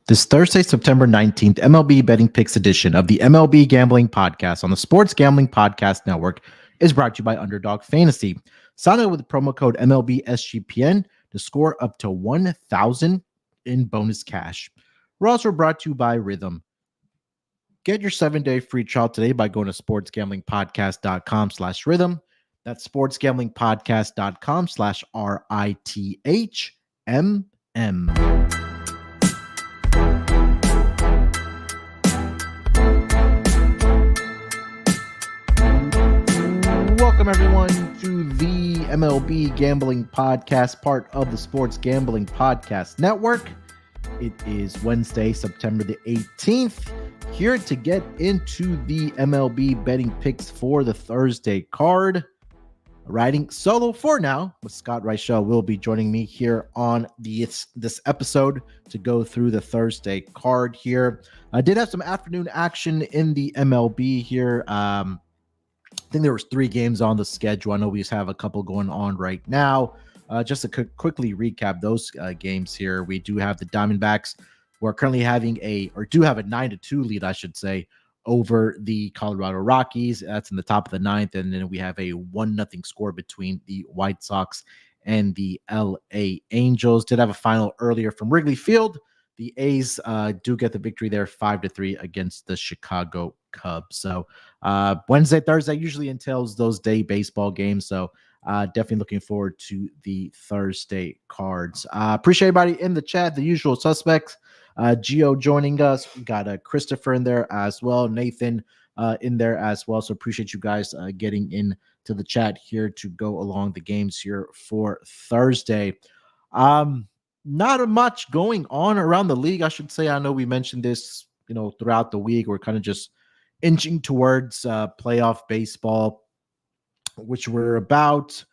This Thursday, September 19th, MLB Betting Picks edition of the MLB Gambling Podcast on the Sports Gambling Podcast Network is brought to you by Underdog Fantasy. Sign up with the promo code MLB SGPN to score up to $1,000 in bonus cash. We're also brought to you by Rhythm. Get your 7-day free trial today by going to sportsgamblingpodcast.com/rhythm. That's sportsgamblingpodcast.com/RITHMM. Welcome, everyone, to the MLB Gambling Podcast, part of the Sports Gambling Podcast Network. It is Wednesday, September the 18th, here to get into the MLB betting picks for the Thursday card. Riding solo for now, with Scott Reichel will be joining me here on this episode to go through the Thursday card here. I did have some afternoon action in the MLB here. I think there was 3 games on the schedule. I know we just have a couple going on right now. Just to quickly recap those games here, we do have the Diamondbacks, who are currently having do have a 9-2 lead, I should say, over the Colorado Rockies. That's in the top of the 9th, and then we have a 1-0 score between the White Sox and the LA Angels. Did have a final earlier from Wrigley Field. The A's do get the victory there, 5-3 against the Chicago Cubs. So Wednesday, Thursday usually entails those day baseball games. So definitely looking forward to the Thursday cards. Appreciate everybody in the chat, the usual suspects. Gio joining us. We got Christopher in there as well. Nathan in there as well. So appreciate you guys getting in to the chat here to go along the games here for Thursday. Not much going on around the league, I should say. I know we mentioned this, throughout the week. We're kind of just inching towards playoff baseball, which we're about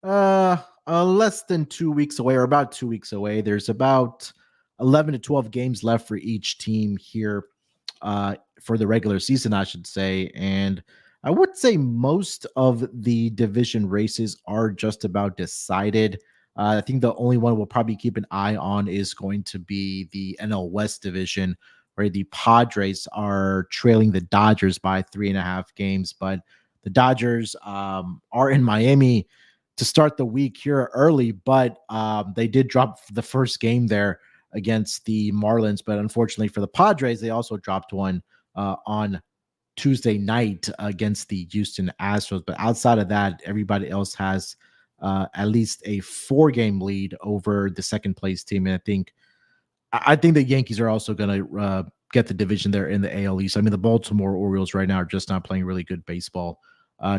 less than 2 weeks away, or about 2 weeks away. There's about 11 to 12 games left for each team here for the regular season, I should say. And I would say most of the division races are just about decided. I think the only one we'll probably keep an eye on is going to be the NL West division, where the Padres are trailing the Dodgers by 3.5 games. But the Dodgers are in Miami to start the week here early, but they did drop the first game there against the Marlins. But unfortunately for the Padres, they also dropped one on Tuesday night against the Houston Astros. But outside of that, everybody else has at least a 4-game lead over the second place team. And I think the Yankees are also going to get the division there in the AL East. I mean, the Baltimore Orioles right now are just not playing really good baseball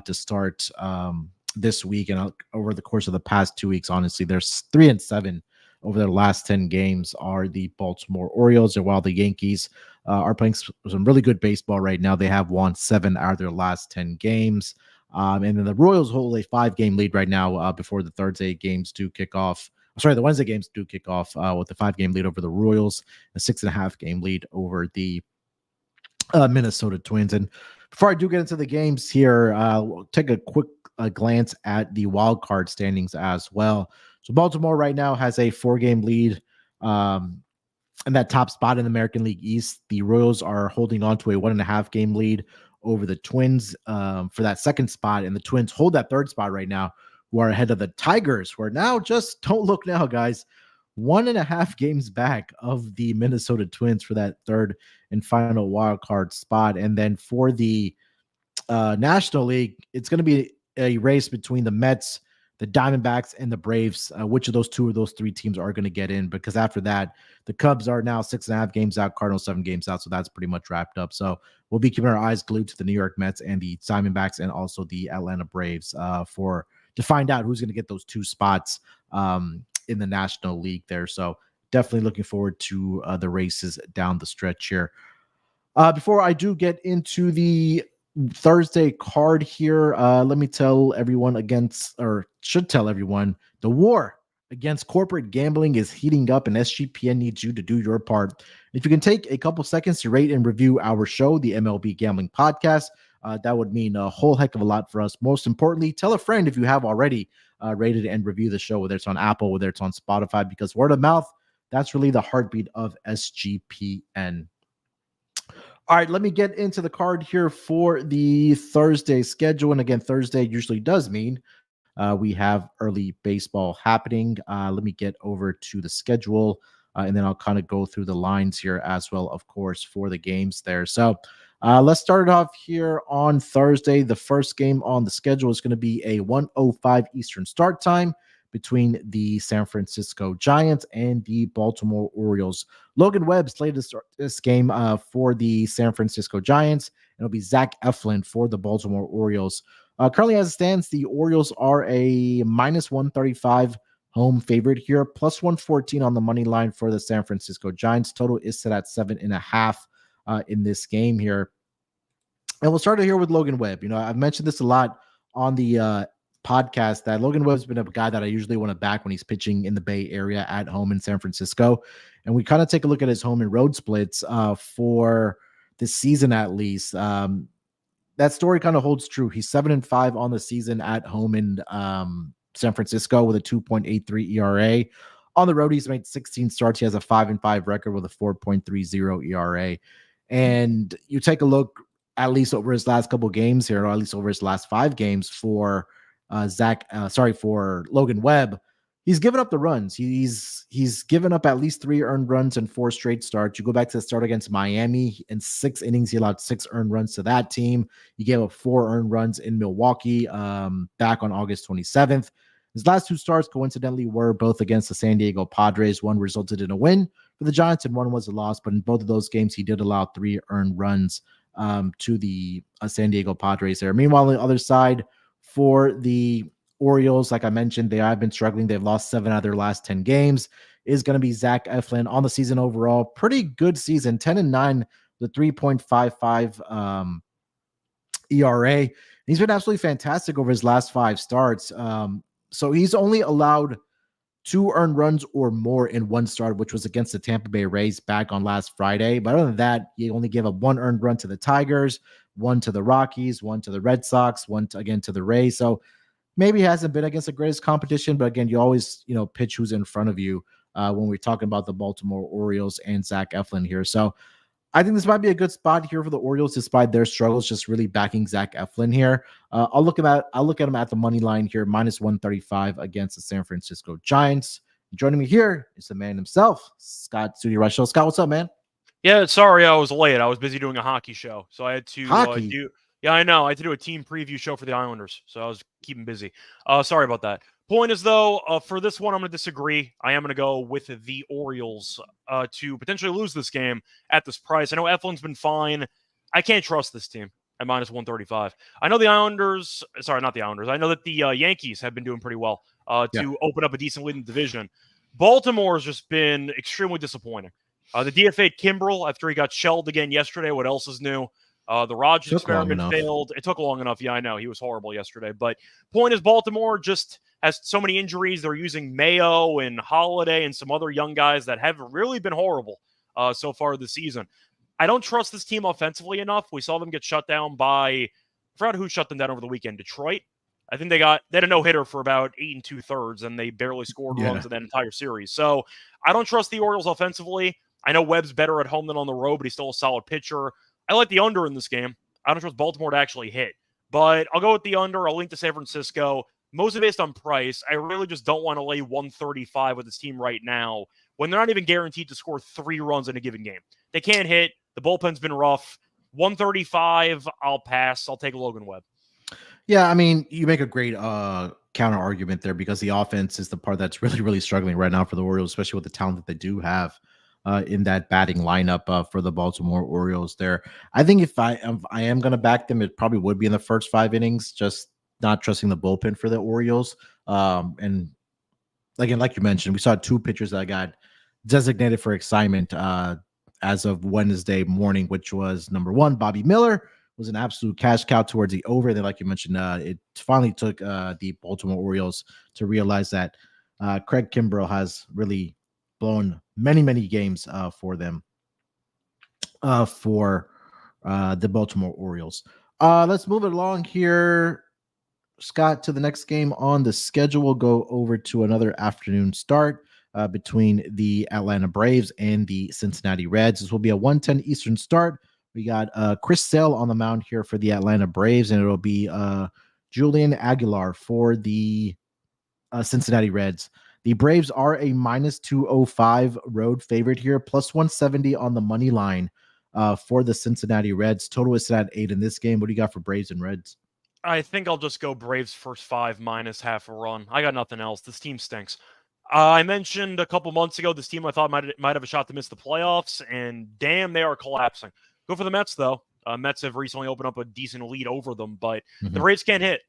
to start this week. And over the course of the past 2 weeks, honestly, they're 3-7 over their last 10 games are the Baltimore Orioles. And while the Yankees are playing some really good baseball right now, they have won 7 out of their last 10 games. And then the Royals hold a 5-game lead right now before the Thursday games do kick off. The Wednesday games do kick off with a 5-game lead over the Royals, a 6.5-game lead over the Minnesota Twins. And before I do get into the games here, we'll take a quick glance at the wild card standings as well. So Baltimore right now has a 4-game lead in that top spot in the American League East. The Royals are holding on to a 1.5-game lead over the Twins for that second spot, and the Twins hold that third spot right now, who are ahead of the Tigers, who are now just, don't look now, guys, 1.5 games back of the Minnesota Twins for that third and final wild card spot. And then for the National League, it's going to be a race between the Mets, the Diamondbacks, and the Braves. Which of those 2 or those 3 teams are going to get in? Because after that, the Cubs are now 6.5 games out, Cardinals 7 games out. So that's pretty much wrapped up. So we'll be keeping our eyes glued to the New York Mets and the Diamondbacks and also the Atlanta Braves to find out who's going to get those 2 spots in the National League there. So definitely looking forward to the races down the stretch here. Before I do get into the Thursday card here, let me tell everyone the war against corporate gambling is heating up, and SGPN needs you to do your part. If you can take a couple seconds to rate and review our show, the MLB Gambling Podcast, that would mean a whole heck of a lot for us. Most importantly, tell a friend if you have already rated and reviewed the show, whether it's on Apple, whether it's on Spotify, because word of mouth That's really the heartbeat of SGPN. All right, let me get into the card here for the Thursday schedule. And again, Thursday usually does mean we have early baseball happening. Let me get over to the schedule, and then I'll kind of go through the lines here as well, of course, for the games there. So let's start it off here on Thursday. The first game on the schedule is going to be a 1:05 Eastern start time between the San Francisco Giants and the Baltimore Orioles. Logan Webb slated to start this game for the San Francisco Giants. It'll be Zach Eflin for the Baltimore Orioles. Currently, as it stands, the Orioles are a minus 135 home favorite here, plus 114 on the money line for the San Francisco Giants. Total is set at 7.5 in this game here. And we'll start it here with Logan Webb. I've mentioned this a lot on the podcast that Logan Webb's been a guy that I usually want to back when he's pitching in the Bay Area at home in San Francisco. And we kind of take a look at his home and road splits for this season at least. That story kind of holds true. He's 7-5 on the season at home in San Francisco with a 2.83 ERA. On the road, he's made 16 starts. He has a 5-5 record with a 4.30 ERA. And you take a look at least over his last couple games here, or at least over his last 5 games for for Logan Webb. He's given up the runs. He's given up at least 3 earned runs in 4 straight starts. You go back to the start against Miami. In 6 innings, he allowed 6 earned runs to that team. He gave up 4 earned runs in Milwaukee back on August 27th. His last 2 starts, coincidentally, were both against the San Diego Padres. One resulted in a win for the Giants, and one was a loss. But in both of those games, he did allow 3 earned runs to the San Diego Padres there. Meanwhile, on the other side, for the Orioles, like I mentioned, they have been struggling. They've lost 7 out of their last 10 games. Is going to be Zach Eflin on the season overall. Pretty good season, 10-9, the 3.55 ERA. He's been absolutely fantastic over his last 5 starts. So he's only allowed 2 earned runs or more in 1 start, which was against the Tampa Bay Rays back on last Friday. But other than that, he only gave up 1 earned run to the Tigers, 1 to the Rockies, 1 to the Red Sox, 1 again to the Rays. So maybe hasn't been against the greatest competition, but again, you always, pitch who's in front of you when we're talking about the Baltimore Orioles and Zach Eflin here. So I think this might be a good spot here for the Orioles, despite their struggles, just really backing Zach Eflin here. I'll look at him at the money line here, minus 135 against the San Francisco Giants. Joining me here is the man himself, Scott Studio Reichel. Scott, what's up, man? Yeah, sorry I was late. I was busy doing a hockey show, so I had to hockey. Yeah, I know. I had to do a team preview show for the Islanders, so I was keeping busy. Sorry about that. Point is, though, for this one, I'm going to disagree. I am going to go with the Orioles to potentially lose this game at this price. I know Eflin's been fine. I can't trust this team at minus 135. I know the Islanders – sorry, not the Islanders. I know that the Yankees have been doing pretty well to open up a decent lead in the division. Baltimore's just been extremely disappointing. The DFA'd Kimbrel after he got shelled again yesterday. What else is new? The Rogers experiment failed. It took long enough. Yeah, I know. He was horrible yesterday. But point is, Baltimore just has so many injuries. They're using Mayo and Holiday and some other young guys that have really been horrible so far this season. I don't trust this team offensively enough. We saw them get shut down by, I forgot who shut them down over the weekend. Detroit. I think they had a no-hitter for about 8 2/3, and they barely scored runs in that entire series. So I don't trust the Orioles offensively. I know Webb's better at home than on the road, but he's still a solid pitcher. I like the under in this game. I don't trust Baltimore to actually hit. But I'll go with the under. I'll link to San Francisco. Mostly based on price. I really just don't want to lay 135 with this team right now when they're not even guaranteed to score 3 runs in a given game. They can't hit. The bullpen's been rough. 135, I'll pass. I'll take Logan Webb. Yeah, I mean, you make a great counter argument there because the offense is the part that's really, really struggling right now for the Orioles, especially with the talent that they do have in that batting lineup for the Baltimore Orioles there. I think if I am going to back them, it probably would be in the first 5 innings, just not trusting the bullpen for the Orioles. And again, like you mentioned, we saw 2 pitchers that got designated for assignment as of Wednesday morning, which was number 1, Bobby Miller, was an absolute cash cow towards the over. Then, like you mentioned, it finally took the Baltimore Orioles to realize that Craig Kimbrel has really blown many, many games for them, for the Baltimore Orioles. Let's move it along here, Scott, to the next game on the schedule. We'll go over to another afternoon start. between the Atlanta Braves and the Cincinnati Reds. This will be a 1:10 Eastern start. We got Chris Sale on the mound here for the Atlanta Braves, and it'll be Julian Aguilar for the Cincinnati Reds. The Braves are a -205 road favorite here, plus 170 on the money line for the Cincinnati Reds. Total is set at 8 in this game. What do you got for Braves and Reds? I think I'll just go Braves first 5 minus half a run. I got nothing else. This team stinks. I mentioned a couple months ago this team I thought might have a shot to miss the playoffs, and damn, they are collapsing. Go for the Mets, though. Mets have recently opened up a decent lead over them, but the Braves can't hit.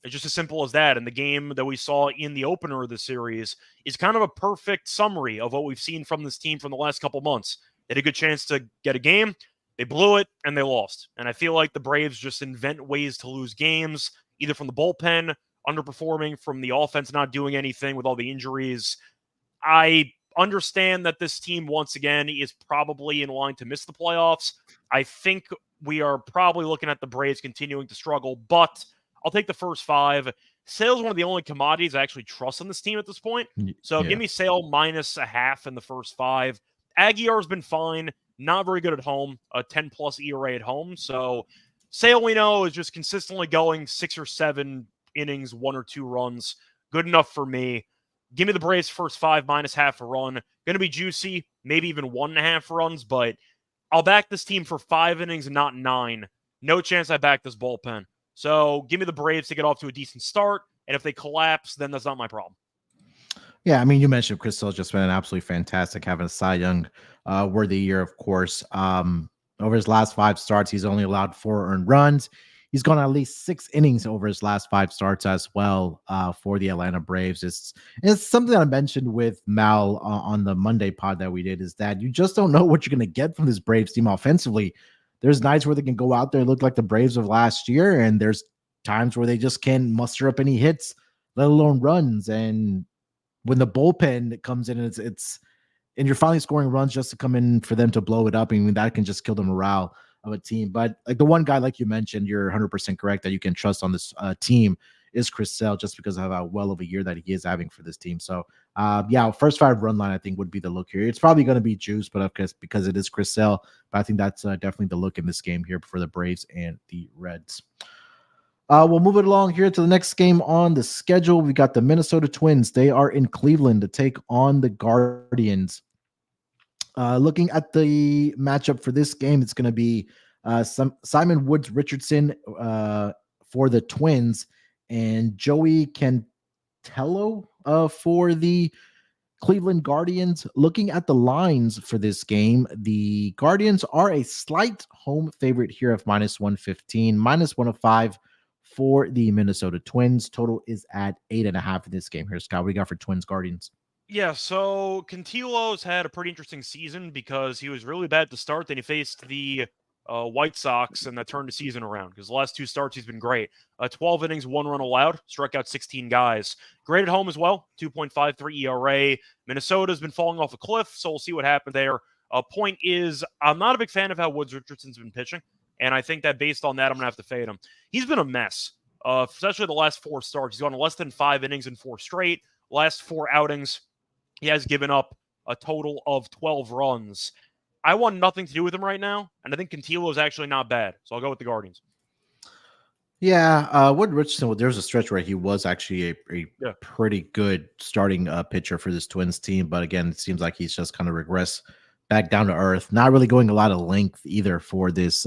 It's just as simple as that. And the game that we saw in the opener of the series is kind of a perfect summary of what we've seen from this team from the last couple months. They had a good chance to get a game. They blew it, and they lost. And I feel like the Braves just invent ways to lose games, either from the bullpen, underperforming, from the offense not doing anything with all the injuries. I understand that this team, once again, is probably in line to miss the playoffs. I think we are probably looking at the Braves continuing to struggle, but I'll take the first 5. Sale's one of the only commodities I actually trust on this team at this point. So give me Sale minus a half in the first 5. Aguilar's been fine. Not very good at home. A 10-plus ERA at home. So Sale, we know, is just consistently going 6 or 7 innings, 1 or 2 runs. Good enough for me. Give me the Braves first 5 minus half a run. Going to be juicy. Maybe even 1.5 runs. But I'll back this team for 5 innings and not 9. No chance I back this bullpen. So give me the Braves to get off to a decent start. And if they collapse, then that's not my problem. Yeah, I mean, you mentioned Chris Sale's just been absolutely fantastic, having a Cy Young worthy year, of course. Over his last 5 starts, he's only allowed 4 earned runs. He's gone at least 6 innings over his last 5 starts as well for the Atlanta Braves. It's something that I mentioned with Mal on the Monday pod that we did, is that you just don't know what you're going to get from this Braves team offensively. There's nights where they can go out there and look like the Braves of last year, and there's times where they just can't muster up any hits, let alone runs. And when the bullpen comes in, and you're finally scoring runs just to come in for them to blow it up, I mean, that can just kill the morale of a team. But like the one guy, like you mentioned, you're 100% correct that you can trust on this team is Chris Sale, just because of how well of a year that he is having for this team. So yeah, first 5 run line, I think, would be the look here. It's probably going to be juice, but of course, because it is Chris Sale, but I think that's definitely the look in this game here for the Braves and the Reds. We'll move it along here to the next game on the schedule. We got the Minnesota Twins. They are in Cleveland to take on the Guardians. Looking at the matchup for this game, it's going to be Simon Woods Richardson for the Twins and Joey Cantello for the Cleveland Guardians. Looking at the lines for this game, the Guardians are a slight home favorite here of -115, -105 for the Minnesota Twins. Total is at 8.5 in this game here. Scott, what do you got for Twins Guardians? Yeah, so Cantillo's had a pretty interesting season because he was really bad to start. Then he faced the White Sox, and that turned the season around because the last 2 starts he's been great. 12 innings, 1 run allowed, struck out 16 guys. Great at home as well, 2.53 ERA. Minnesota's been falling off a cliff, so we'll see what happens there. Point is, I'm not a big fan of how Woods Richardson's been pitching, and I think that based on that, I'm going to have to fade him. He's been a mess, especially the last 4 starts. He's gone less than 5 innings in 4 straight. Last 4 outings, he has given up a total of 12 runs. I want nothing to do with him right now, and I think Cantillo is actually not bad, so I'll go with the Guardians. Yeah, Wood Richardson, there was a stretch where he was actually a pretty good starting pitcher for this Twins team, but again, it seems like he's just kind of regressed back down to earth. Not really going a lot of length either for this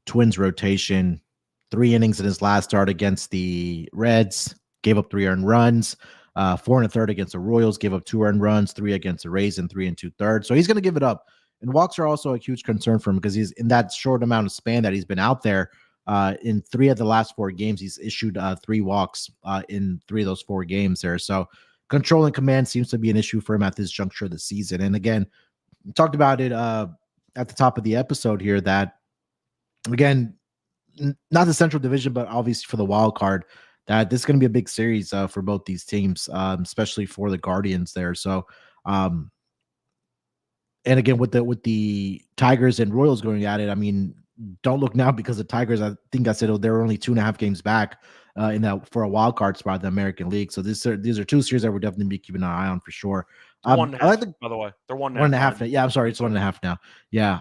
Twins rotation. 3 innings in his last start against the Reds, gave up 3 earned runs. 4 1/3 against the Royals, gave up 2 earned runs, 3 against the Rays, and 3 2/3. So he's going to give it up. And walks are also a huge concern for him because he's in that short amount of span that he's been out there. In 3 of the last 4 games, he's issued 3 walks in 3 of those 4 games there. So control and command seems to be an issue for him at this juncture of the season. And again, we talked about it at the top of the episode here that, again, not the Central Division, but obviously for the wild card, that this is going to be a big series for both these teams, especially for the Guardians there. So, and again, with the Tigers and Royals going at it, I mean, don't look now because the Tigers, I think I said they're only 2.5 games back in that for a wild card spot in the American League. So these are two series that we're definitely be keeping an eye on for sure. One and a I half, like the by the way. They're one one and and a half. Yeah, I'm sorry, it's 1.5 now. Yeah.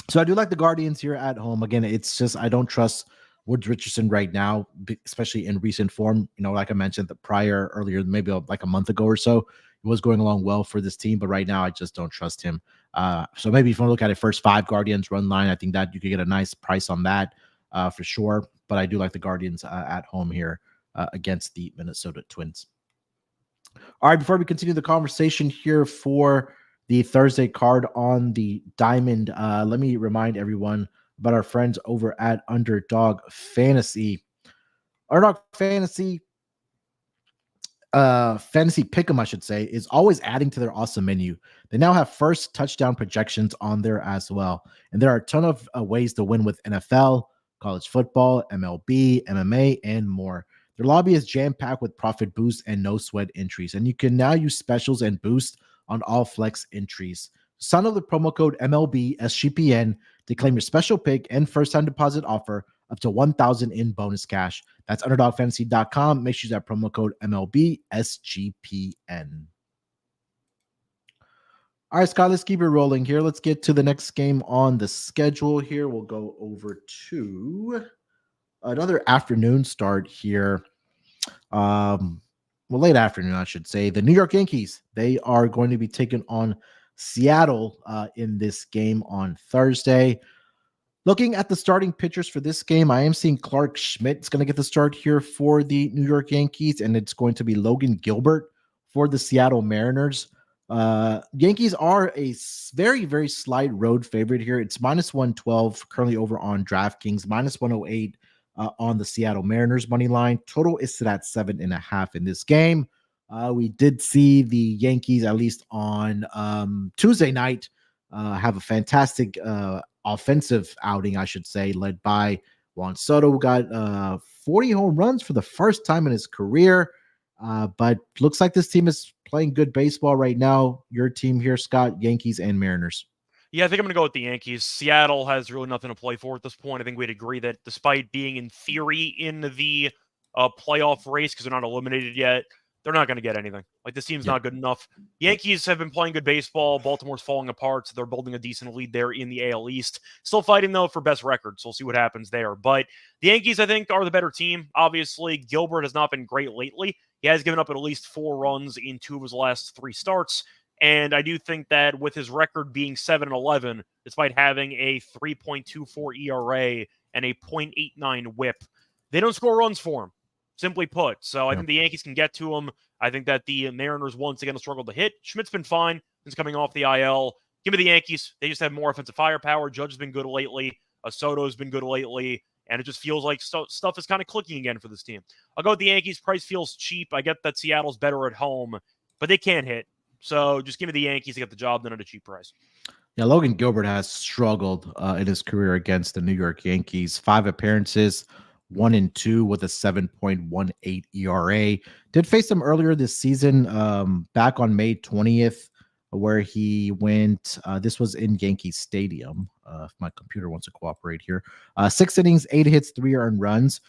So I do like the Guardians here at home. Again, it's just I don't trust Woods Richardson right now, especially in recent form. Like I mentioned, earlier, maybe like a month ago or so, it was going along well for this team, but right now I just don't trust him. So maybe if you want to look at it, first 5 Guardians run line, I think that you could get a nice price on that for sure. But I do like the Guardians at home here against the Minnesota Twins. All right, before we continue the conversation here for the Thursday card on the Diamond, let me remind everyone about our friends over at Underdog Fantasy. Underdog Fantasy Pick'em, I should say, is always adding to their awesome menu. They now have first touchdown projections on there as well. And there are a ton of ways to win with NFL, college football, MLB, MMA, and more. Their lobby is jam-packed with profit boost and no sweat entries. And you can now use specials and boost on all flex entries. Sign up with promo code MLB SGPN to claim your special pick and first-time deposit offer up to $1,000 in bonus cash. That's UnderdogFantasy.com. Make sure you use that promo code MLB SGPN. All right, Scott, let's keep it rolling here. Let's get to the next game on the schedule here. We'll go over to another afternoon start here. Late afternoon, I should say. The New York Yankees, they are going to be taking on Seattle in this game on Thursday. Looking at the starting pitchers for this game, I am seeing Clark Schmidt's going to get the start here for the New York Yankees, and it's going to be Logan Gilbert for the Seattle Mariners. Yankees are a very, very slight road favorite here. It's minus 112 currently over on DraftKings, minus 108 on the Seattle Mariners money line. Total is set at 7.5 in this game. We did see the Yankees, at least on Tuesday night, have a fantastic offensive outing, I should say, led by Juan Soto, who got 40 home runs for the first time in his career. But looks like this team is playing good baseball right now. Your team here, Scott, Yankees and Mariners. Yeah, I think I'm going to go with the Yankees. Seattle has really nothing to play for at this point. I think we'd agree that despite being in theory in the playoff race, because they're not eliminated yet, they're not going to get anything. Like, this team's not good enough. Yankees have been playing good baseball. Baltimore's falling apart, so they're building a decent lead there in the AL East. Still fighting, though, for best record, so we'll see what happens there. But the Yankees, I think, are the better team. Obviously, Gilbert has not been great lately. He has given up at least 4 runs in 2 of his last 3 starts. And I do think that with his record being 7-11, despite having a 3.24 ERA and a .89 whip, they don't score runs for him, simply put. So I think the Yankees can get to him. I think that the Mariners once again struggled to hit. Schmidt's been fine since coming off the IL. Give me the Yankees. They just have more offensive firepower. Judge has been good lately. Soto's been good lately. And it just feels like stuff is kind of clicking again for this team. I'll go with the Yankees. Price feels cheap. I get that Seattle's better at home, but they can't hit. So just give me the Yankees to get the job done at a cheap price. Yeah, Logan Gilbert has struggled in his career against the New York Yankees. 5 appearances, 1-2 with a 7.18 ERA. Did face them earlier this season, back on May 20th, where he went. This was in Yankee Stadium. If my computer wants to cooperate here. 6 innings, 8 hits, 3 earned runs.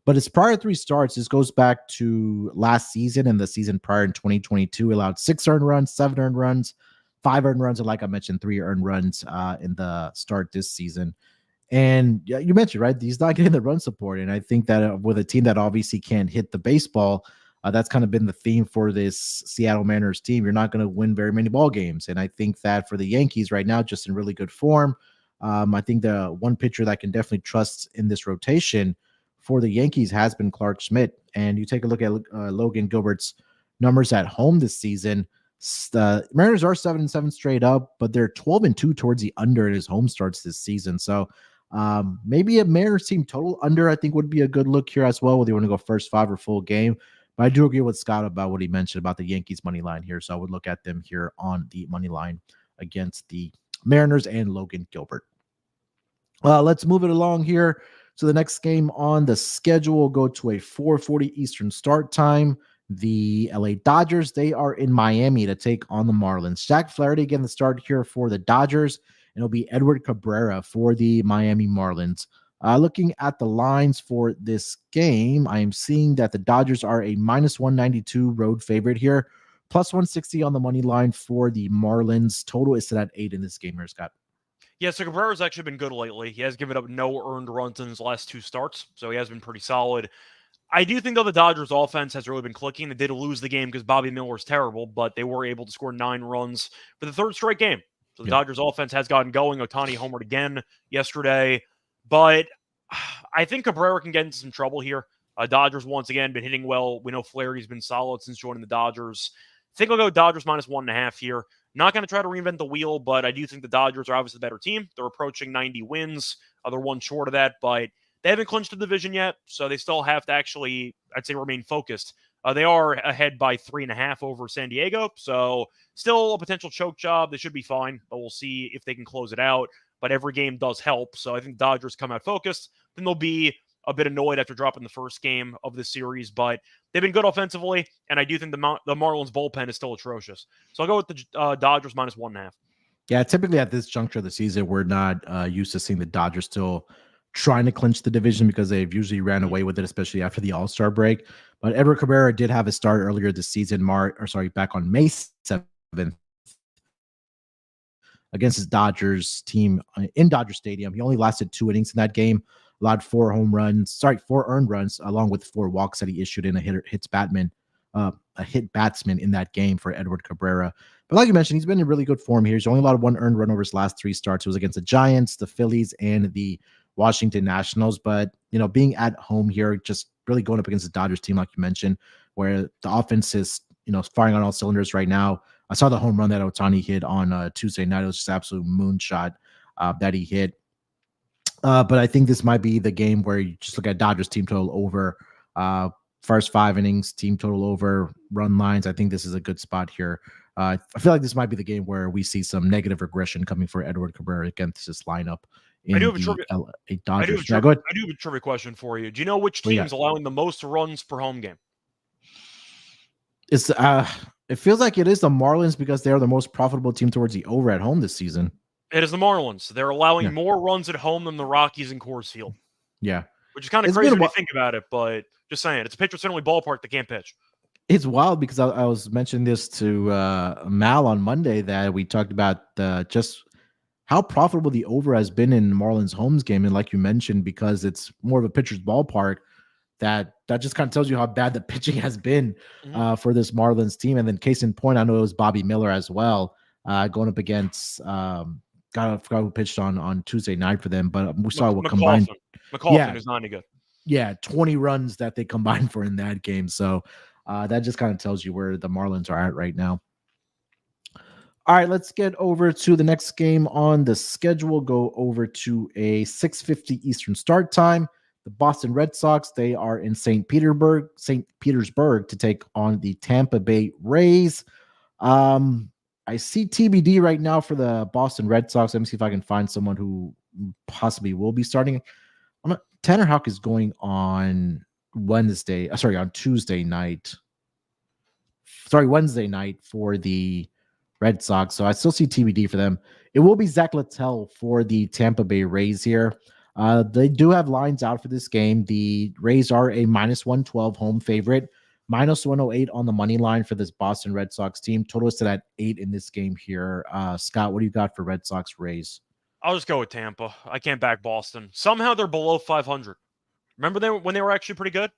But his prior 3 starts, this goes back to last season and the season prior in 2022, allowed 6 earned runs, 7 earned runs, 5 earned runs, and like I mentioned, 3 earned runs in the start this season. And you mentioned, right, he's not getting the run support. And I think that with a team that obviously can't hit the baseball, that's kind of been the theme for this Seattle Mariners team. You're not going to win very many ball games. And I think that for the Yankees right now, just in really good form, I think the one pitcher that I can definitely trust in this rotation for the Yankees has been Clark Schmidt. And you take a look at Logan Gilbert's numbers at home this season. The Mariners are 7-7 straight up, but they're 12-2 towards the under in his home starts this season. So maybe a Mariners team total under, I think, would be a good look here as well, whether you want to go first 5 or full game. But I do agree with Scott about what he mentioned about the Yankees money line here. So I would look at them here on the money line against the Mariners and Logan Gilbert. Let's move it along here. So the next game on the schedule will go to a 4:40 Eastern start time. The LA Dodgers, they are in Miami to take on the Marlins. Jack Flaherty getting the start here for the Dodgers, and it'll be Edward Cabrera for the Miami Marlins. Looking at the lines for this game, I am seeing that the Dodgers are a minus 192 road favorite here, plus 160 on the money line for the Marlins. Total is set at 8 in this game here, Scott. Yeah, so Cabrera's actually been good lately. He has given up no earned runs in his last 2 starts, so he has been pretty solid. I do think, though, the Dodgers' offense has really been clicking. They did lose the game because Bobby Miller's terrible, but they were able to score 9 runs for the 3rd straight game. So the Dodgers' offense has gotten going. Ohtani homered again yesterday. But I think Cabrera can get into some trouble here. Dodgers, once again, been hitting well. We know Flaherty's been solid since joining the Dodgers. I think I'll go Dodgers minus 1.5 here. Not going to try to reinvent the wheel, but I do think the Dodgers are obviously the better team. They're approaching 90 wins. They're one short of that, but they haven't clinched the division yet, so they still have to actually, I'd say, remain focused. They are ahead by 3.5 over San Diego, so still a potential choke job. They should be fine, but we'll see if they can close it out. But every game does help, so I think Dodgers come out focused. Then they'll be a bit annoyed after dropping the first game of the series, but they've been good offensively, and I do think the Marlins bullpen is still atrocious. So I'll go with the Dodgers minus 1.5. Yeah, typically at this juncture of the season, we're not used to seeing the Dodgers still trying to clinch the division because they've usually ran away with it, especially after the All-Star break. But Edward Cabrera did have a start earlier this season, back on May 7th against his Dodgers team in Dodger Stadium. He only lasted 2 innings in that game, allowed 4 earned runs, along with 4 walks that he issued in a hit batsman in that game for Edward Cabrera. But like you mentioned, he's been in really good form here. He's only allowed 1 earned run over his last 3 starts. It was against the Giants, the Phillies, and the Washington Nationals. But, being at home here, just really going up against the Dodgers team, like you mentioned, where the offense is, firing on all cylinders right now. I saw the home run that Ohtani hit on Tuesday night. It was just absolute moonshot that he hit. But I think this might be the game where you just look at Dodgers team total over, first 5 innings, team total over, run lines. I think this is a good spot here. I feel like this might be the game where we see some negative regression coming for Edward Cabrera against this lineup. I do have a trivia question for you. Do you know which team's allowing the most runs per home game? It feels like it is the Marlins because they are the most profitable team towards the over at home this season. It is the Marlins. They're allowing more runs at home than the Rockies in Coors Field. Yeah. Which is kind of crazy when you think about it, but just saying. It's a pitcher-friendly ballpark that can't pitch. It's wild because I was mentioning this to Mal on Monday that we talked about just how profitable the over has been in Marlins Homes game. And like you mentioned, because it's more of a pitcher's ballpark, that just kind of tells you how bad the pitching has been for this Marlins team. And then case in point, I know it was Bobby Miller as well going up against I forgot who pitched on Tuesday night for them, but we saw what combined. McCauliffe is not any good. Yeah, 20 runs that they combined for in that game. So that just kind of tells you where the Marlins are at right now. All right, let's get over to the next game on the schedule. Go over to a 6:50 Eastern start time. The Boston Red Sox, they are in St. Petersburg to take on the Tampa Bay Rays. I see TBD right now for the Boston Red Sox. Let me see if I can find someone who possibly will be starting. Tanner Houck is going on Tuesday night. Wednesday night for the Red Sox. So I still see TBD for them. It will be Zach Littell for the Tampa Bay Rays here. They do have lines out for this game. The Rays are a minus 112 home favorite, minus 108 on the money line for this Boston Red Sox team. Total is set at 8 in this game here. Scott, what do you got for Red Sox Rays? I'll just go with Tampa. I can't back Boston. Somehow they're below 500. Remember when they were actually pretty good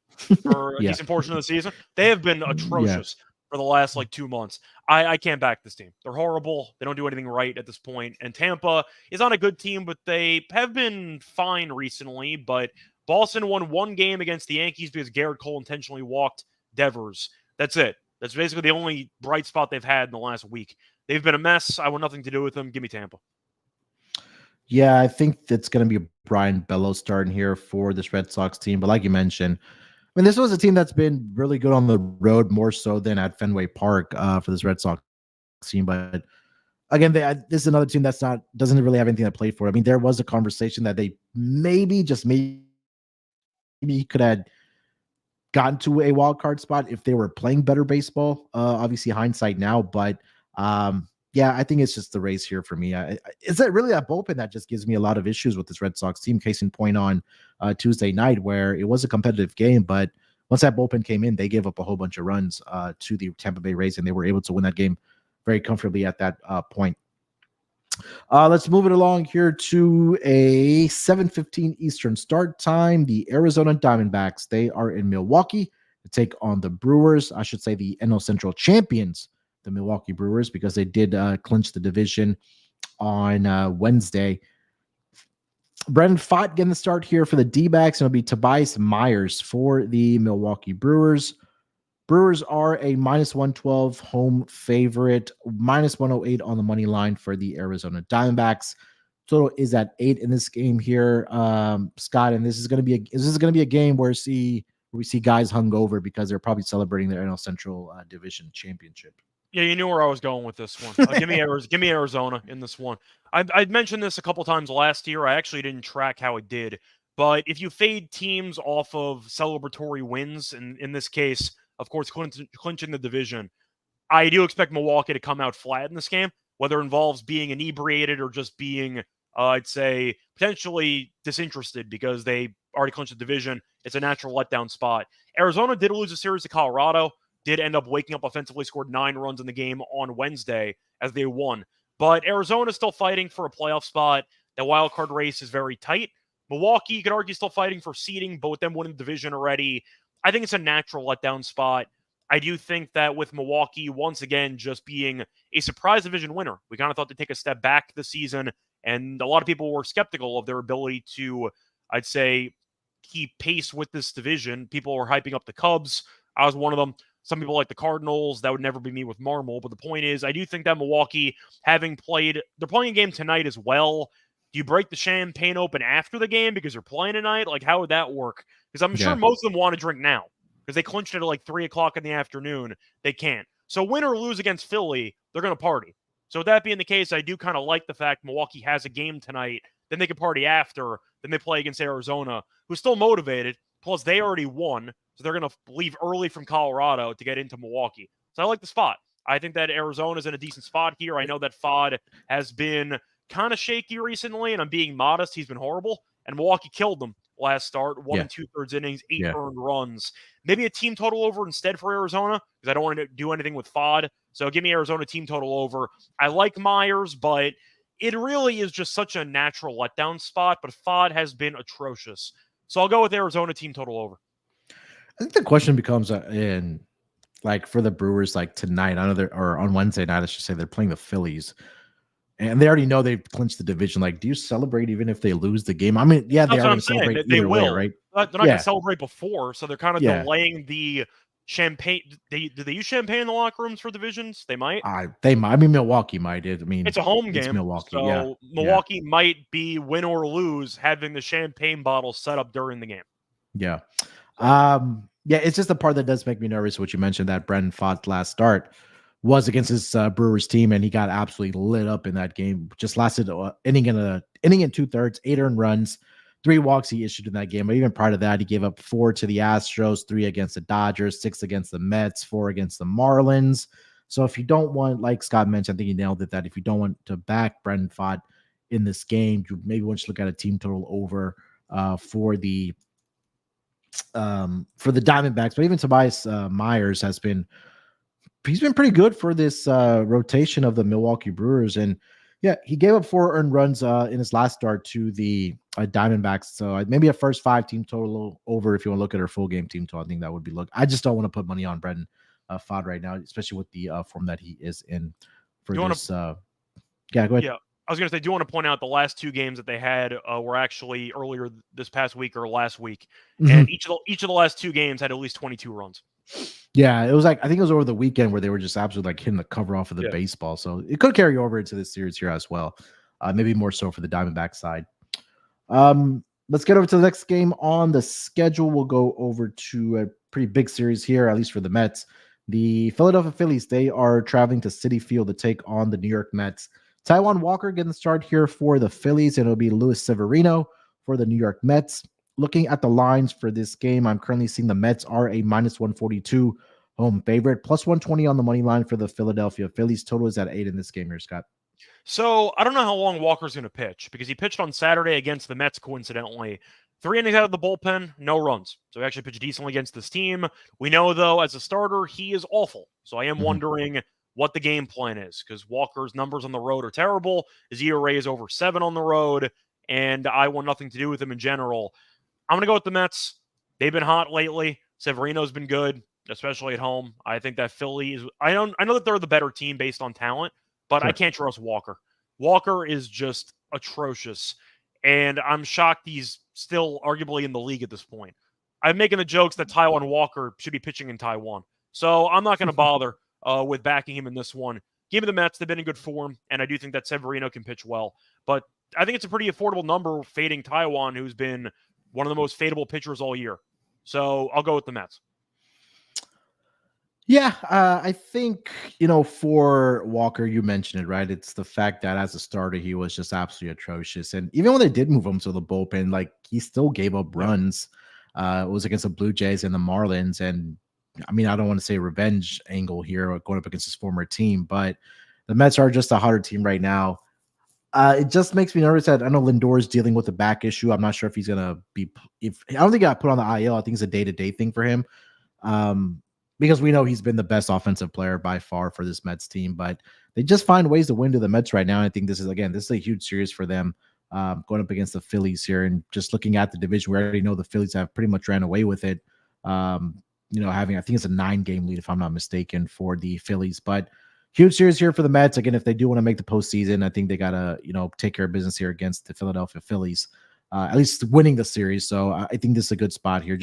for a decent portion of the season? They have been atrocious for the last 2 months. I can't back this team. They're horrible. They don't do anything right at this point. And Tampa is not a good team, but they have been fine recently. But Boston won 1 game against the Yankees because Garrett Cole intentionally walked Devers. That's it. That's basically the only bright spot they've had in the last week. They've been a mess. I want nothing to do with them. Give me Tampa. Yeah, I think it's going to be Brian Bellows starting here for this Red Sox team. But like you mentioned, I mean, this was a team that's been really good on the road, more so than at Fenway Park for this Red Sox team. But again, this is another team doesn't really have anything to play for. I mean, there was a conversation that they maybe could have gotten to a wild card spot if they were playing better baseball. Obviously, hindsight now, but Yeah, I think it's just the race here for me. Is it really that bullpen that just gives me a lot of issues with this Red Sox team? Case in point on Tuesday night, where it was a competitive game, but once that bullpen came in, they gave up a whole bunch of runs to the Tampa Bay Rays, and they were able to win that game very comfortably at that point. Let's move it along here to a 7:15 Eastern start time. The Arizona Diamondbacks, they are in Milwaukee to take on the Brewers. I should say the NL Central champions, the Milwaukee Brewers, because they did clinch the division on Wednesday. Brendan Pfaadt getting the start here for the D-backs, and it'll be Tobias Myers for the Milwaukee Brewers. Brewers are a -112 home favorite, -108 on the money line for the Arizona Diamondbacks. Total is at 8 in this game here, Scott. And this is going to be a game where we see guys hungover because they're probably celebrating their NL Central Division championship. Yeah, you knew where I was going with this one. Give me Arizona in this one. I'd mentioned this a couple times last year. I actually didn't track how it did, but if you fade teams off of celebratory wins, and in this case, of course, clinching the division, I do expect Milwaukee to come out flat in this game, whether it involves being inebriated or just being, I'd say, potentially disinterested because they already clinched the division. It's a natural letdown spot. Arizona did lose a series to Colorado, did end up waking up offensively, scored 9 runs in the game on Wednesday as they won. But Arizona is still fighting for a playoff spot. The wild card race is very tight. Milwaukee, you could argue, still fighting for seeding, but with them winning the division already, I think it's a natural letdown spot. I do think that with Milwaukee, once again, just being a surprise division winner, we kind of thought they'd take a step back this season, and a lot of people were skeptical of their ability to, I'd say, keep pace with this division. People were hyping up the Cubs. I was one of them. Some people like the Cardinals. That would never be me with Marmol. But the point is, I do think that Milwaukee, they're playing a game tonight as well. Do you break the champagne open after the game because you're playing tonight? Like, how would that work? Because I'm sure most of them want to drink now because they clinched it at like 3 o'clock in the afternoon. They can't. So win or lose against Philly, they're going to party. So with that being the case, I do kind of like the fact Milwaukee has a game tonight. Then they can party after. Then they play against Arizona, who's still motivated. Plus, they already won. So they're going to leave early from Colorado to get into Milwaukee. So I like the spot. I think that Arizona's in a decent spot here. I know that Fod has been kind of shaky recently, and I'm being modest. He's been horrible. And Milwaukee killed them last start. 1 2/3 innings, 8 earned runs. Maybe a team total over instead for Arizona because I don't want to do anything with Fod. So give me Arizona team total over. I like Myers, but it really is just such a natural letdown spot. But Fod has been atrocious. So I'll go with Arizona team total over. I think the question becomes for the Brewers, like tonight, or on Wednesday night, I should say, they're playing the Phillies. And they already know they've clinched the division. Like, do you celebrate even if they lose the game? I mean, yeah, they are going to celebrate either way, right? They're not going to celebrate before, so they're kind of delaying the champagne. Do they use champagne in the locker rooms for divisions? They might. They might. I mean, Milwaukee might. It's a home game. Milwaukee, so Milwaukee might be win or lose having the champagne bottle set up during the game. Yeah. It's just the part that does make me nervous. What you mentioned, that Brendan Pfaadt's last start was against his Brewers team, and he got absolutely lit up in that game. Just lasted inning and 2/3, 8 earned runs, 3 walks he issued in that game. But even prior to that, he gave up 4 to the Astros, 3 against the Dodgers, 6 against the Mets, 4 against the Marlins. So if you don't want, like Scott mentioned, I think he nailed it, that if you don't want to back Brendan Pfaadt in this game, you maybe want to look at a team total over for the Diamondbacks. But even Tobias Myers he's been pretty good for this rotation of the Milwaukee Brewers. And he gave up 4 earned runs in his last start to the Diamondbacks. So maybe a first 5 team total over if you want to look at our full game team total. I think that would be I just don't want to put money on Brendan Pfaadt right now, especially with the form that he is in for this. Go ahead. Yeah. I was going to say, do you want to point out the last 2 games that they had were actually earlier this past week or last week, and each of the last 2 games had at least 22 runs. Yeah, it was I think it was over the weekend where they were just absolutely hitting the cover off of the baseball. So it could carry over into this series here as well. Maybe more so for the Diamondback side. Let's get over to the next game on the schedule. We'll go over to a pretty big series here, at least for the Mets. The Philadelphia Phillies, they are traveling to Citi Field to take on the New York Mets. Taijuan Walker getting the start here for the Phillies, and it'll be Luis Severino for the New York Mets. Looking at the lines for this game, I'm currently seeing the Mets are a -142 home favorite, plus 120 on the money line for the Philadelphia Phillies. Total is at 8 in this game here, Scott. So I don't know how long Walker's going to pitch because he pitched on Saturday against the Mets, coincidentally. 3 innings out of the bullpen, no runs. So he actually pitched decently against this team. We know, though, as a starter, he is awful. So I am wondering what the game plan is because Walker's numbers on the road are terrible. His ERA is over 7 on the road, and I want nothing to do with him in general. I'm going to go with the Mets. They've been hot lately. Severino's been good, especially at home. I think that Philly is – I know that they're the better team based on talent, but I can't trust Walker. Walker is just atrocious, and I'm shocked he's still arguably in the league at this point. I'm making the jokes that Taijuan Walker should be pitching in Taiwan. So I'm not going to bother with backing him in this one. Give me the Mets. They've been in good form, and I do think that Severino can pitch well. But I think it's a pretty affordable number fading Taijuan, who's been one of the most fadeable pitchers all year. So I'll go with the Mets. Yeah, I think, for Walker, you mentioned it, right? It's the fact that as a starter, he was just absolutely atrocious. And even when they did move him to the bullpen, like, he still gave up runs. It was against the Blue Jays and the Marlins. And I mean, I don't want to say revenge angle here or going up against his former team, but the Mets are just a hotter team right now. It just makes me nervous that I know Lindor is dealing with a back issue. I'm not sure if he's going to be, I don't think he got put on the IL. I think it's a day-to-day thing for him. Because we know he's been the best offensive player by far for this Mets team, but they just find ways to win to the Mets right now. And I think this is a huge series for them going up against the Phillies here. And just looking at the division, we already know the Phillies have pretty much ran away with it. Having, I think it's a 9-game lead, if I'm not mistaken, for the Phillies, but huge series here for the Mets. Again, if they do want to make the postseason, I think they got to, take care of business here against the Philadelphia Phillies, at least winning the series. So I think this is a good spot here.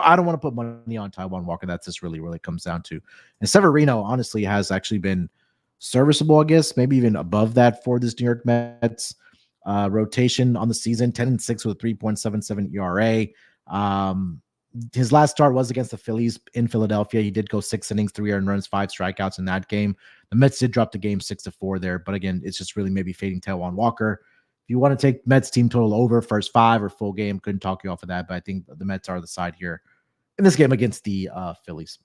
I don't want to put money on Taijuan Walker. That's just really, really comes down to. And Severino, honestly, has actually been serviceable, I guess, maybe even above that for this New York Mets rotation on the season, 10-6 with a 3.77 ERA. His last start was against the Phillies in Philadelphia. He did go 6 innings, 3 earned runs, 5 strikeouts in that game. The Mets did drop the game 6-4 there. But again, it's just really maybe fading Taijuan Walker. If you want to take Mets team total over first 5 or full game, couldn't talk you off of that. But I think the Mets are the side here in this game against the Phillies.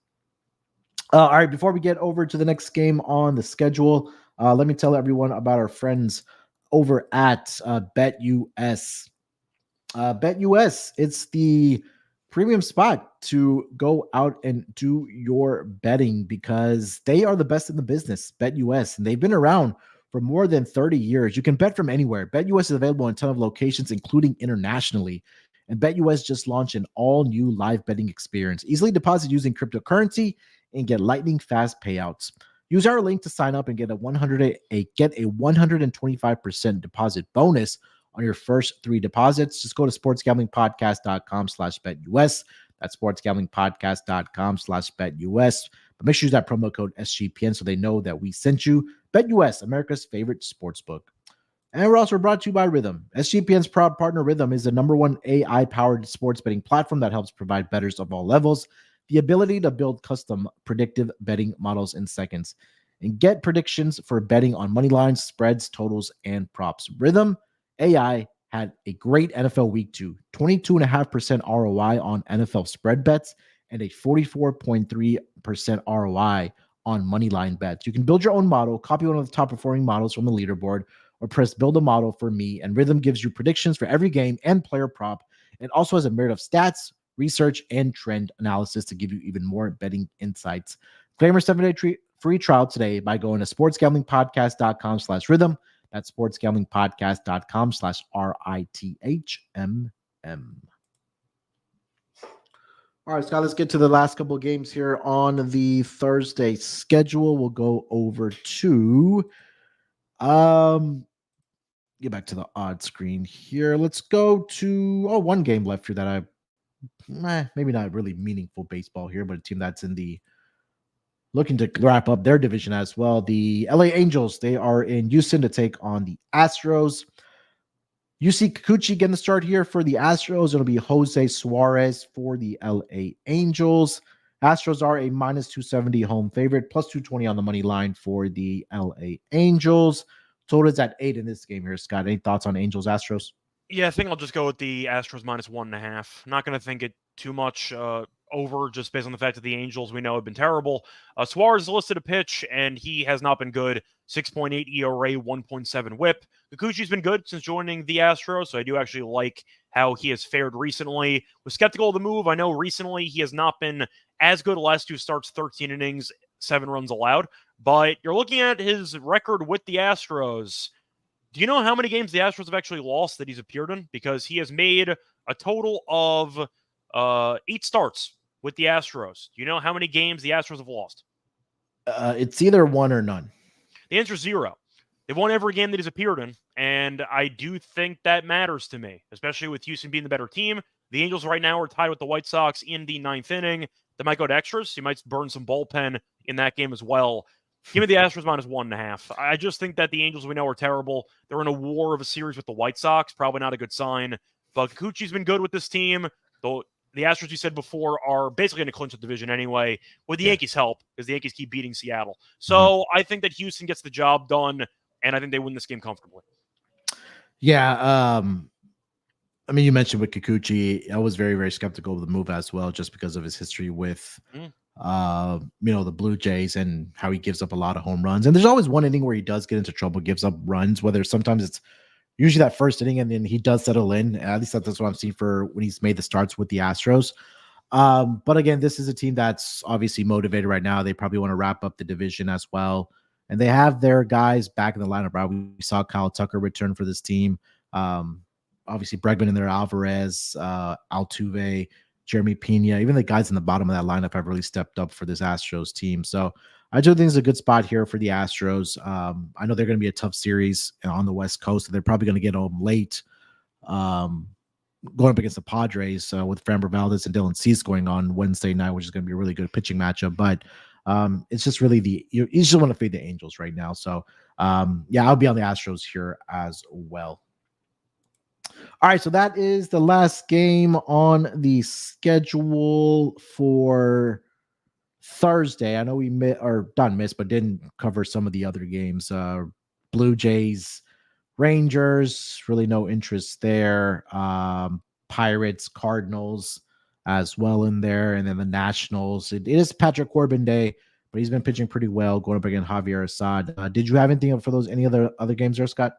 All right, before we get over to the next game on the schedule, let me tell everyone about our friends over at BetUS. BetUS, it's the premium spot to go out and do your betting because they are the best in the business, BetUS, and they've been around for more than 30 years. You can bet from anywhere. BetUS is available in a ton of locations, including internationally. And BetUS just launched an all-new live betting experience. Easily deposit using cryptocurrency and get lightning fast payouts. Use our link to sign up and get a 125% deposit bonus on your first 3 deposits. Just go to sportsgamblingpodcast.com/BetUS. That's sportsgamblingpodcast.com/BetUS. But make sure you use that promo code SGPN so they know that we sent you. BetUS, America's favorite sportsbook. And we're also brought to you by Rhythm. SGPN's proud partner, Rhythm, is the #1 AI-powered sports betting platform that helps provide bettors of all levels the ability to build custom predictive betting models in seconds and get predictions for betting on money lines, spreads, totals, and props. Rhythm AI had a great NFL week 2, 22.5% ROI on NFL spread bets and a 44.3% ROI on money line bets. You can build your own model, copy one of the top performing models from the leaderboard, or press build a model for me. And Rhythm gives you predictions for every game and player prop. It also has a myriad of stats, research, and trend analysis to give you even more betting insights. Claim your 7-day free trial today by going to sportsgamblingpodcast.com/rhythm. That's sportsgamblingpodcast.com/RITHMM. All right, Scott, let's get to the last couple of games here on the Thursday schedule. We'll go over to get back to the odd screen here. Let's go to one game left here that maybe not really meaningful baseball here, but a team that's in the looking to wrap up their division as well. The LA Angels, they are in Houston to take on the Astros. UC Kikuchi getting the start here for the Astros. It'll be Jose Suarez for the LA Angels. Astros are a -270 home favorite, plus 220 on the money line for the LA Angels. Total is at 8 in this game here, Scott. Any thoughts on Angels Astros? Yeah, I think I'll just go with the Astros -1.5. Not going to think it too much. over just based on the fact that the Angels we know have been terrible. Suarez is listed to pitch, and he has not been good. 6.8 ERA, 1.7 WHIP. Kikuchi's been good since joining the Astros, so I do actually like how he has fared recently. Was skeptical of the move. I know recently he has not been as good. The last 2 starts, 13 innings, 7 runs allowed. But you're looking at his record with the Astros. Do you know how many games the Astros have actually lost that he's appeared in? Because he has made a total of 8 starts with the Astros. Do you know how many games the Astros have lost? It's either 1 or none. The answer is 0. They've won every game that he's appeared in, and I do think that matters to me, especially with Houston being the better team. The Angels right now are tied with the White Sox in the 9th inning. They might go to extras. You might burn some bullpen in that game as well. Give me the Astros minus 1.5. I just think that the Angels we know are terrible. They're in a war of a series with the White Sox. Probably not a good sign. But Kikuchi's been good with this team. Though the Astros, you said before, are basically going to clinch the division anyway, with the Yankees' help, because the Yankees keep beating Seattle. So I think that Houston gets the job done, and I think they win this game comfortably. Yeah. I mean, you mentioned with Kikuchi, I was very, very skeptical of the move as well, just because of his history with, the Blue Jays and how he gives up a lot of home runs. And there's always one inning where he does get into trouble, gives up runs, whether sometimes it's usually that first inning and then he does settle in. At least that's what I've seen for when he's made the starts with the Astros. But again, this is a team that's obviously motivated right now. They probably want to wrap up the division as well. And they have their guys back in the lineup, right? We saw Kyle Tucker return for this team. Obviously Bregman in there, Alvarez, Altuve, Jeremy Pena, even the guys in the bottom of that lineup have really stepped up for this Astros team. So I do think it's a good spot here for the Astros. I know they're going to be a tough series on the West Coast, so they're probably going to get home late. Going up against the Padres with Framber Valdez and Dylan Cease going on Wednesday night, which is going to be a really good pitching matchup. But it's just really you just want to fade the Angels right now. So I'll be on the Astros here as well. All right, so that is the last game on the schedule for Thursday. I know we missed, but didn't cover some of the other games. Blue Jays, Rangers, really no interest there. Pirates, Cardinals as well in there. And then the Nationals. It is Patrick Corbin Day, but he's been pitching pretty well, going up against Javier Assad. Did you have anything for any other games there, Scott?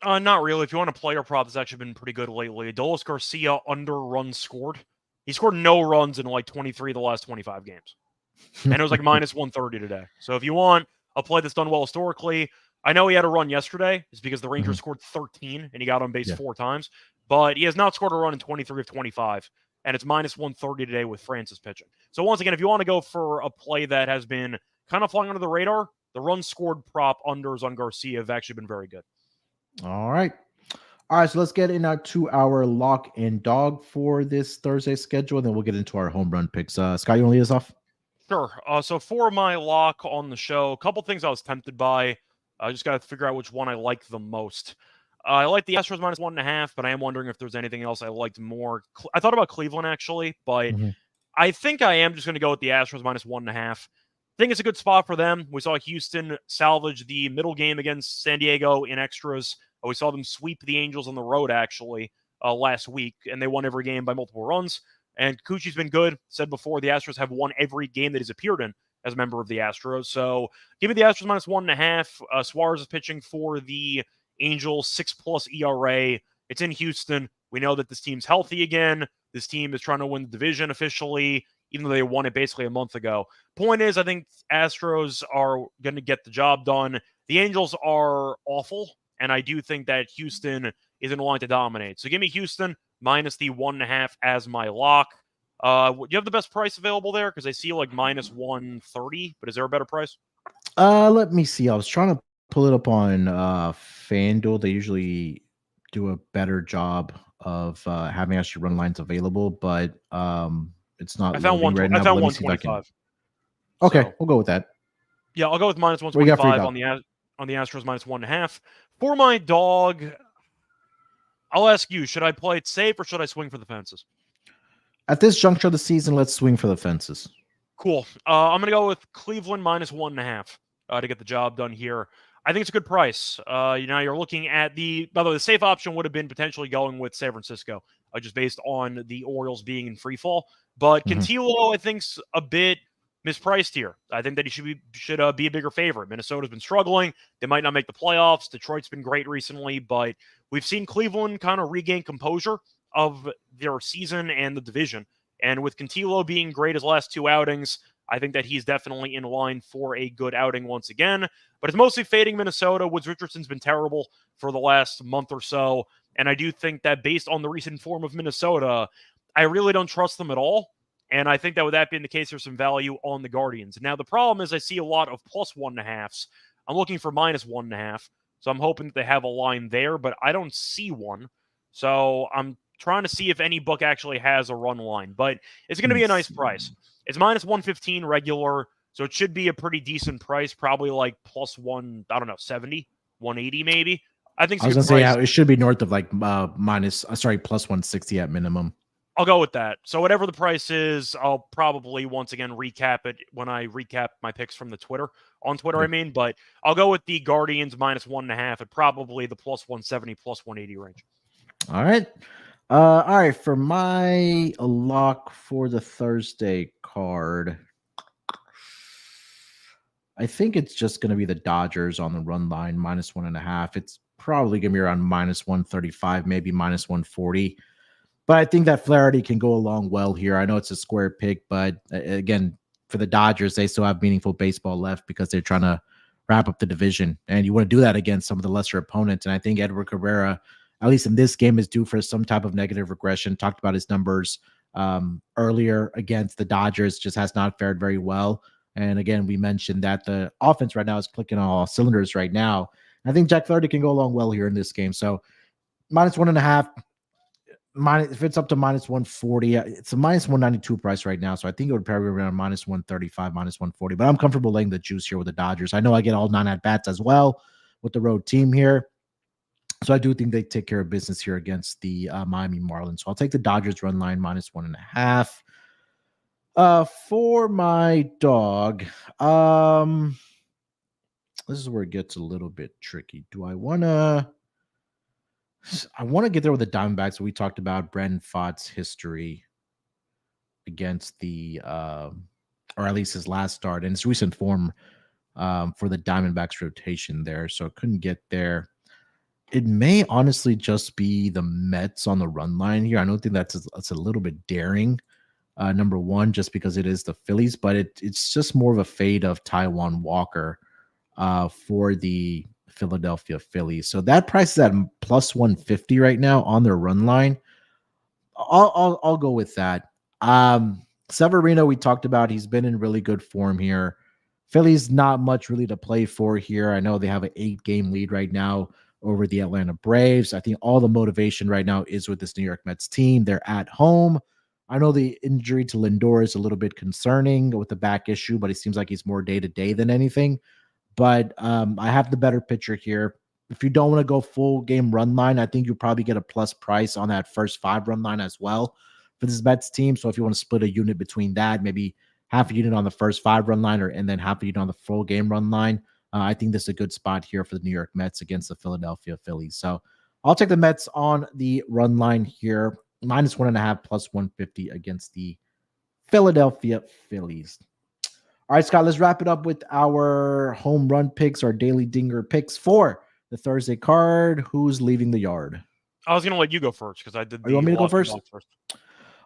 Not really. If you want to play your prop, it's actually been pretty good lately. Adolis Garcia under runs scored. He scored no runs in like 23 of the last 25 games. And it was like minus 130 today. So if you want a play that's done well historically, I know he had a run yesterday. It's because the Rangers scored 13 and he got on base 4 times. But he has not scored a run in 23 of 25. And it's minus 130 today with Francis pitching. So once again, if you want to go for a play that has been kind of flying under the radar, the runs scored prop unders on Garcia have actually been very good. All right. So let's get into our lock and dog for this Thursday schedule, and then we'll get into our home run picks. Scott, you want to lead us off? Sure. So for my lock on the show, a couple things I was tempted by. I just got to figure out which one I like the most. I like the Astros minus 1.5, but I am wondering if there's anything else I liked more. I thought about Cleveland, actually, but I think I am just going to go with the Astros minus 1.5. I think it's a good spot for them. We saw Houston salvage the middle game against San Diego in extras. We saw them sweep the Angels on the road, actually, last week, and they won every game by multiple runs. And Kikuchi's been good. Said before, the Astros have won every game that he's appeared in as a member of the Astros. So give me the Astros minus 1.5. Suarez is pitching for the Angels, 6+ ERA. It's in Houston. We know that this team's healthy again. This team is trying to win the division officially, even though they won it basically a month ago. Point is, I think Astros are going to get the job done. The Angels are awful, and I do think that Houston is in line to dominate. So give me Houston minus the 1.5 as my lock. Do you have the best price available there? Because I see like minus 130, but is there a better price? Let me see. I was trying to pull it up on FanDuel. They usually do a better job of having actually run lines available, but it's not. I found one right now. I found 125. Okay, so, we'll go with that. Yeah, I'll go with minus 125 on the Astros minus 1.5. For my dog, I'll ask you, should I play it safe or should I swing for the fences? At this juncture of the season, let's swing for the fences. Cool. I'm going to go with Cleveland minus 1.5 to get the job done here. I think it's a good price. You're looking at by the way, the safe option would have been potentially going with San Francisco. just based on the Orioles being in free fall. But Cantillo, I think's a bit mispriced here. I think that he should be a bigger favorite. Minnesota's been struggling. They might not make the playoffs. Detroit's been great recently, but we've seen Cleveland kind of regain composure of their season and the division. And with Cantillo being great his last 2 outings, I think that he's definitely in line for a good outing once again. But it's mostly fading Minnesota. Woods Richardson's been terrible for the last month or so. And I do think that based on the recent form of Minnesota, I really don't trust them at all. And I think that with that being the case, there's some value on the Guardians. Now, the problem is I see a lot of plus 1.5s. I'm looking for minus 1.5. So I'm hoping that they have a line there, but I don't see one. So I'm trying to see if any book actually has a run line. But it's going to be a nice price. It's minus 115 regular. So it should be a pretty decent price, probably like plus 70, 180 maybe. I think I was going to say, yeah, it should be north of like plus 160 at minimum. I'll go with that. So whatever the price is, I'll probably once again recap it when I recap my picks from on Twitter, I mean. But I'll go with the Guardians minus 1.5 at probably the plus 170, plus 180 range. All right. All right. For my lock for the Thursday card, I think it's just going to be the Dodgers on the run line, minus 1.5. It's probably going to be around minus 135, maybe minus 140. But I think that Flaherty can go along well here. I know it's a square pick, but again, for the Dodgers, they still have meaningful baseball left because they're trying to wrap up the division. And you want to do that against some of the lesser opponents. And I think Edward Cabrera, at least in this game, is due for some type of negative regression. Talked about his numbers earlier against the Dodgers, just has not fared very well. And again, we mentioned that the offense right now is clicking on all cylinders right now. I think Jack Flaherty can go along well here in this game. So minus 1.5. If it's up to minus 140, it's a minus 192 price right now. So I think it would probably be around minus 135, minus 140. But I'm comfortable laying the juice here with the Dodgers. I know I get all 9 at bats as well with the road team here. So I do think they take care of business here against the Miami Marlins. So I'll take the Dodgers run line minus 1.5. For my dog, this is where it gets a little bit tricky. Do I want to get there with the Diamondbacks. So we talked about Brandon Pfaadt's history against the, or at least his last start and his recent form for the Diamondbacks rotation there. So couldn't get there. It may honestly just be the Mets on the run line here. I don't think that's a little bit daring. Number one, just because it is the Phillies, but it's just more of a fade of Taijuan Walker for the Philadelphia Phillies. So that price is at plus 150 right now on their run line. I'll go with that. Severino, we talked about, he's been in really good form here. Phillies not much really to play for here. I know they have an 8-game lead right now over the Atlanta Braves. I think all the motivation right now is with this New York Mets team. They're at home. I know the injury to Lindor is a little bit concerning with the back issue, but it seems like he's more day-to-day than anything. But I have the better picture here. If you don't want to go full game run line, I think you'll probably get a plus price on that first 5 run line as well for this Mets team. So if you want to split a unit between that, maybe half a unit on the first 5 run line and then half a unit on the full game run line, I think this is a good spot here for the New York Mets against the Philadelphia Phillies. So I'll take the Mets on the run line here, minus 1.5, plus 150 against the Philadelphia Phillies. All right, Scott, let's wrap it up with our home run picks, our daily dinger picks for the Thursday card. Who's leaving the yard? I was going to let you go first because I did. You want me to go first?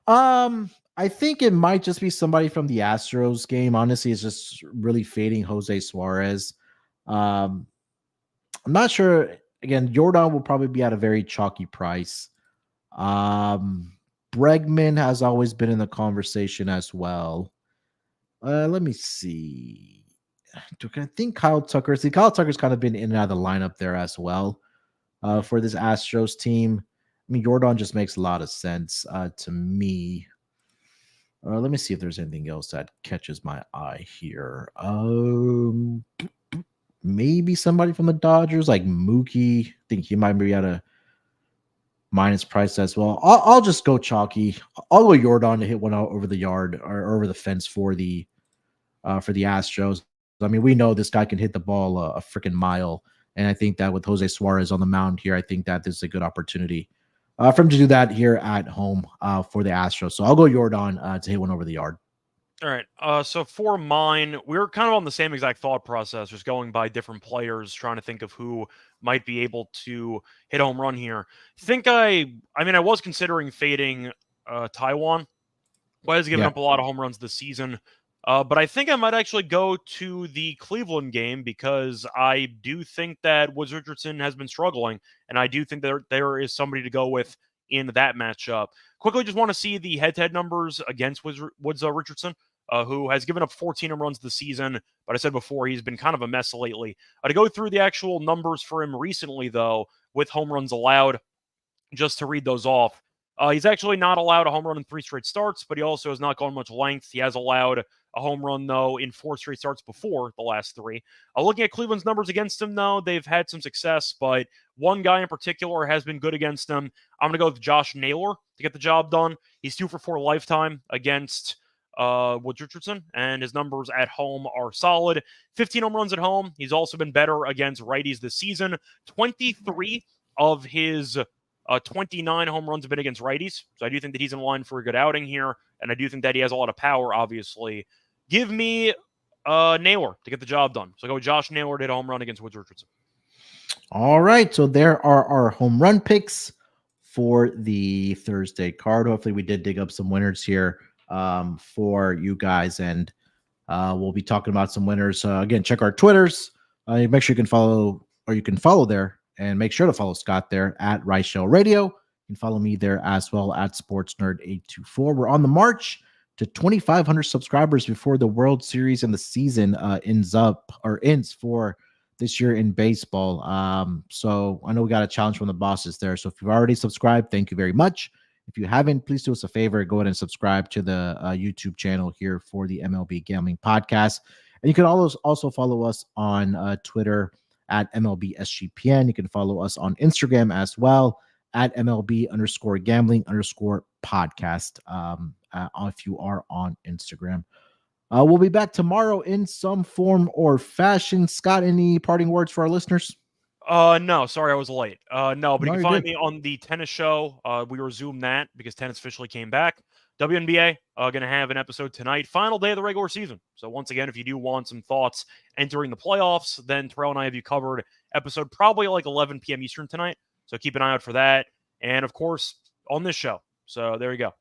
I think it might just be somebody from the Astros game. Honestly, it's just really fading Jose Suarez. I'm not sure. Again, Jordan will probably be at a very chalky price. Bregman has always been in the conversation as well. Let me see. I think Kyle Tucker. See, Kyle Tucker's kind of been in and out of the lineup there as well for this Astros team. I mean, Jordan just makes a lot of sense to me. Let me see if there's anything else that catches my eye here. Maybe somebody from the Dodgers, like Mookie. I think he might be at a minus price as well. I'll just go chalky. I'll go Jordan to hit one out over the yard or over the fence for the Astros. I mean, we know this guy can hit the ball a freaking mile. And I think that with Jose Suarez on the mound here, I think that this is a good opportunity for him to do that here at home for the Astros. So I'll go Jordan to hit one over the yard. All right. So for mine, we're kind of on the same exact thought process, just going by different players, trying to think of who might be able to hit a home run here. I was considering fading Taiwan, who has given up a lot of home runs this season. But I think I might actually go to the Cleveland game because I do think that Woods Richardson has been struggling, and I do think there is somebody to go with in that matchup. Quickly, just want to see the head-to-head numbers against Woods Richardson, who has given up 14 home runs this season, but I said before, he's been kind of a mess lately. To go through the actual numbers for him recently, though, with home runs allowed, just to read those off, he's actually not allowed a home run in 3 straight starts, but he also has not gone much length. He has allowed a home run, though, in 4 straight starts before the last 3. Looking at Cleveland's numbers against him, though, they've had some success, but one guy in particular has been good against them. I'm going to go with Josh Naylor to get the job done. He's 2 for 4 lifetime against Woods Richardson, and his numbers at home are solid. 15 home runs at home. He's also been better against righties this season. 23 of his 29 home runs have been against righties, so I do think that he's in line for a good outing here, and I do think that he has a lot of power, obviously. Give me Naylor to get the job done. So go with Josh Naylor to hit a home run against Woods Richardson. All right, so there are our home run picks for the Thursday card. Hopefully we did dig up some winners here for you guys, and we'll be talking about some winners. Again, check our Twitters. Make sure you can follow there, and make sure to follow Scott there at Reichel Radio. You can follow me there as well at SportsNerd824. We're on the march to 2,500 subscribers before the World Series and the season ends for this year in baseball. So I know we got a challenge from the bosses there. So if you've already subscribed, thank you very much. If you haven't, please do us a favor. Go ahead and subscribe to the YouTube channel here for the MLB Gambling Podcast. And you can also follow us on Twitter at MLB SGPN. You can follow us on Instagram as well at MLB_gambling_podcast if you are on Instagram. We'll be back tomorrow in some form or fashion. Scott, any parting words for our listeners? No, sorry I was late. No, but you can find me on the tennis show. We resumed that because tennis officially came back. WNBA going to have an episode tonight, final day of the regular season. So once again, if you do want some thoughts entering the playoffs, then Terrell and I have you covered. Episode probably like 11 p.m. Eastern tonight. So keep an eye out for that. And of course, on this show. So there you go.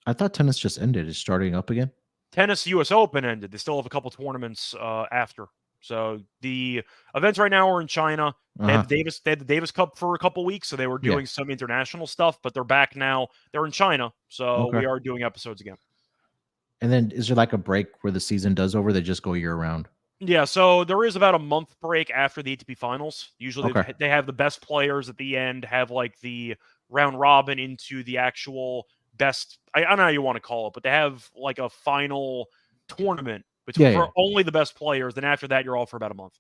I thought tennis just ended. It's starting up again. Tennis US Open ended. They still have a couple tournaments after. So the events right now are in China. They had the Davis Cup for a couple weeks, so they were doing some international stuff, but they're back now. They're in China, so we are doing episodes again. And then is there like a break where the season does over? They just go year round? Yeah, so there is about a month break after the ATP Finals. Usually they have the best players at the end, have like the round robin into the actual best, I don't know how you want to call it, but they have like a final tournament for only the best players. Then after that, you're all for about a month.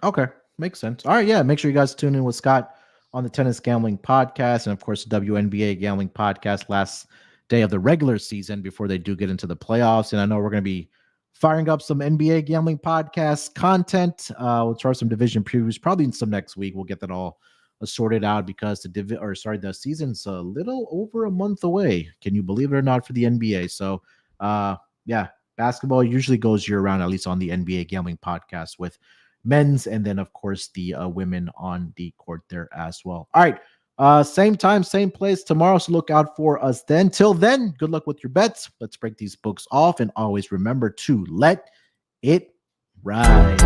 Okay. Makes sense. All right. Yeah. Make sure you guys tune in with Scott on the Tennis Gambling Podcast and, of course, the WNBA Gambling Podcast last day of the regular season before they do get into the playoffs. And I know we're going to be firing up some NBA Gambling Podcast content. We'll try some division previews probably in some next week. We'll get that all sorted out because the season's a little over a month away. Can you believe it or not for the NBA? So, basketball usually goes year round, at least on the NBA Gambling Podcast with men's and then, of course, the women on the court there as well. All right. Same time, same place tomorrow. So look out for us then. Till then, good luck with your bets. Let's break these books off and always remember to let it ride.